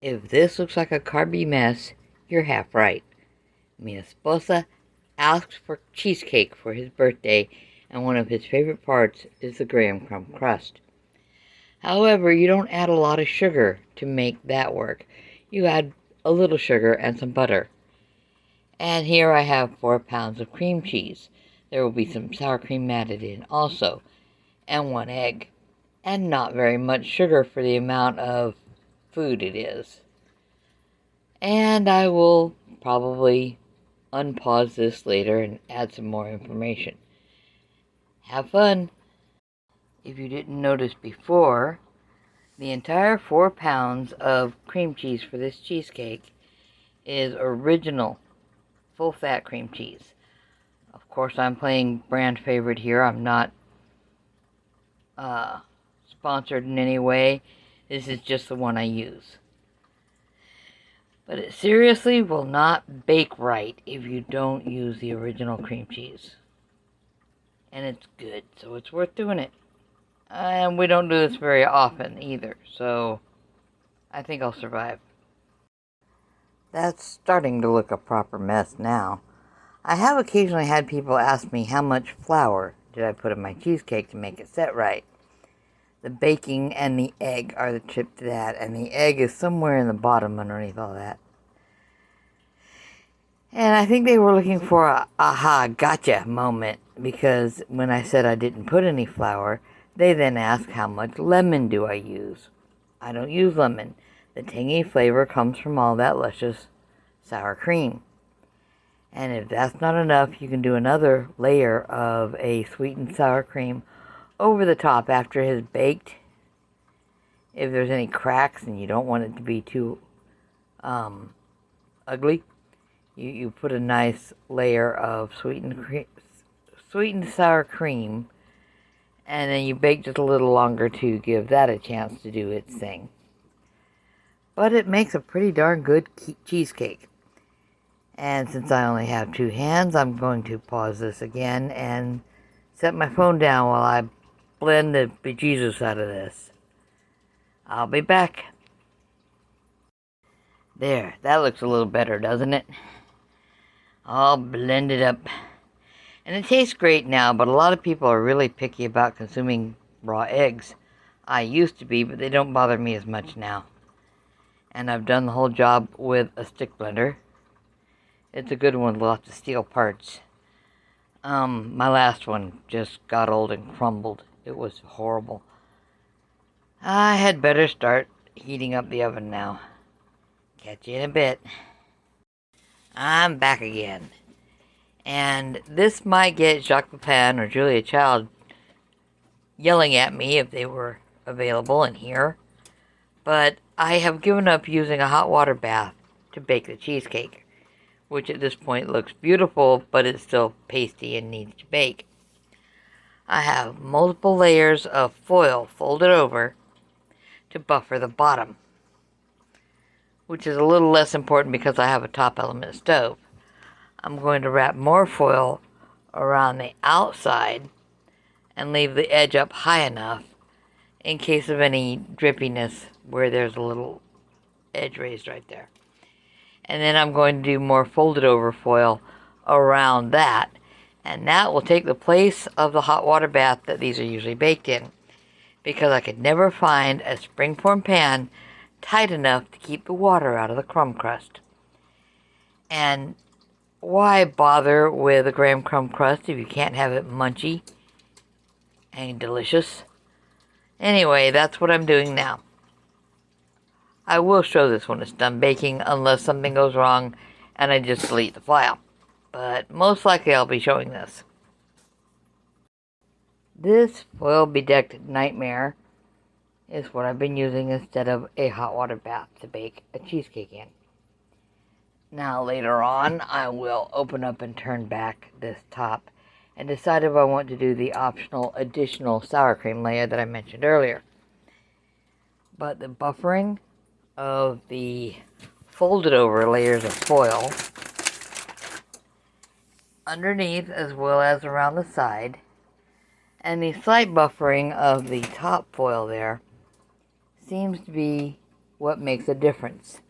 If this looks like a carby mess, you're half right. Mi esposa asks for cheesecake for his birthday, and one of his favorite parts is the graham crumb crust. However, you don't add a lot of sugar to make that work. You add a little sugar and some butter. And here I have 4 pounds of cream cheese. There will be some sour cream added in also, and 1 egg. And not very much sugar for the amount of food it is. And I will probably unpause this later and add some more information. Have fun! If you didn't notice before, the entire 4 pounds of cream cheese for this cheesecake is original full-fat cream cheese. Of course, I'm playing brand favorite here. I'm not sponsored in any way. This is just the one I use. But it seriously will not bake right if you don't use the original cream cheese. And it's good, so it's worth doing it. And we don't do this very often either, so I think I'll survive. That's starting to look a proper mess now. I have occasionally had people ask me how much flour did I put in my cheesecake to make it set right. The baking and the egg are the trick to that, and the egg is somewhere in the bottom underneath all that. And I think they were looking for a aha, gotcha moment, because when I said I didn't put any flour, they then asked how much lemon do I use. I don't use lemon. The tangy flavor comes from all that luscious sour cream. And if that's not enough, you can do another layer of a sweetened sour cream over the top after it has baked. If there's any cracks and you don't want it to be too ugly, you put a nice layer of sweetened sour cream, and then you bake just a little longer to give that a chance to do its thing. But it makes a pretty darn good cheesecake. And since I only have 2 hands, I'm going to pause this again and set my phone down while I blend the bejesus out of this. I'll be back. There, that looks a little better, doesn't it? All blended up. And it tastes great now, but a lot of people are really picky about consuming raw eggs. I used to be, but they don't bother me as much now. And I've done the whole job with a stick blender. It's a good one with lots of steel parts. My last one just got old and crumbled. It was horrible. I had better start heating up the oven now. Catch you in a bit. I'm back again. And this might get Jacques Pepin or Julia Child yelling at me if they were available in here. But I have given up using a hot water bath to bake the cheesecake, which at this point looks beautiful, but it's still pasty and needs to bake. I have multiple layers of foil folded over to buffer the bottom, which is a little less important because I have a top element stove. I'm going to wrap more foil around the outside and leave the edge up high enough in case of any drippiness where there's a little edge raised right there. And then I'm going to do more folded over foil around that, and that will take the place of the hot water bath that these are usually baked in, because I could never find a springform pan tight enough to keep the water out of the crumb crust. And why bother with a graham crumb crust if you can't have it munchy and delicious? Anyway, that's what I'm doing now. I will show this when it's done baking unless something goes wrong and I just delete the file. But most likely I'll be showing this. This foil-bedecked nightmare is what I've been using instead of a hot water bath to bake a cheesecake in. Now later on, I will open up and turn back this top and decide if I want to do the optional additional sour cream layer that I mentioned earlier. But the buffering of the folded over layers of foil underneath as well as around the side, and the slight buffering of the top foil there seems to be what makes a difference.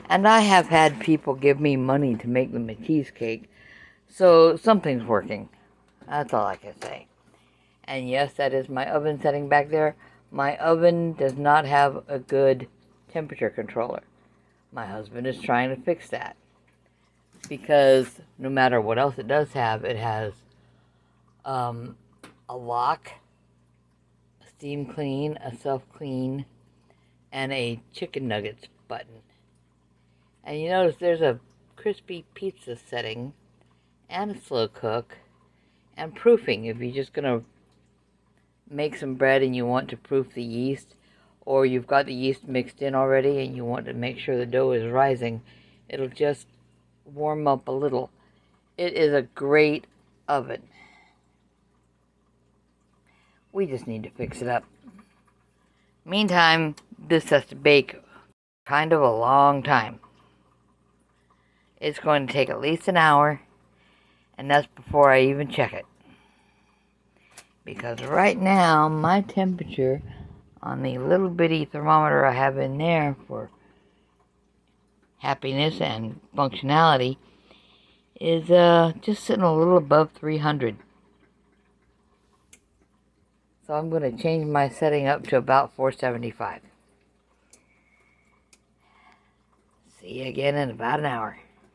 And I have had people give me money to make them a cheesecake, so something's working. That's all I can say. And yes, that is my oven setting back there. My oven does not have a good temperature controller. My husband is trying to fix that, because no matter what else it does have, it has a lock, a steam clean, a self clean, and a chicken nuggets button. And you notice there's a crispy pizza setting and a slow cook and proofing if you're just going to make some bread and you want to proof the yeast, or you've got the yeast mixed in already and you want to make sure the dough is rising. It'll just warm up a little. It is a great oven. We just need to fix it up. Meantime, this has to bake kind of a long time. It's going to take at least an hour, and that's before I even check it. Because right now, my temperature on the little bitty thermometer I have in there for happiness and functionality is just sitting a little above 300. So I'm going to change my setting up to about 475. See you again in about an hour.